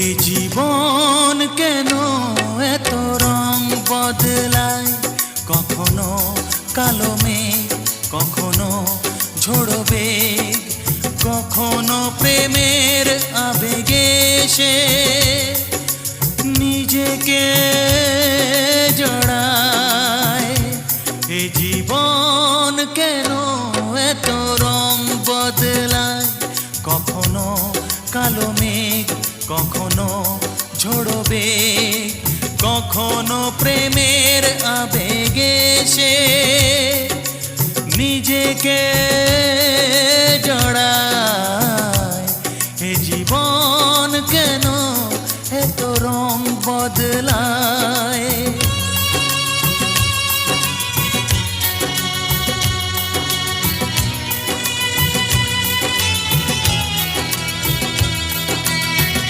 এই জীবন কেন এত রং বদলায়, কখনো কালো মেঘ, কখনো ঝোড়ো বেগ, কখনো প্রেমের আবেগে সে নিজেকে জড়ায়। এই জীবন কেন এত রং বদলায়, কখনো কালো মেঘ, কখনো ঝোড়ো বেগ, কখনো প্রেমের আবেগে সে নিজেকে জড়ায়।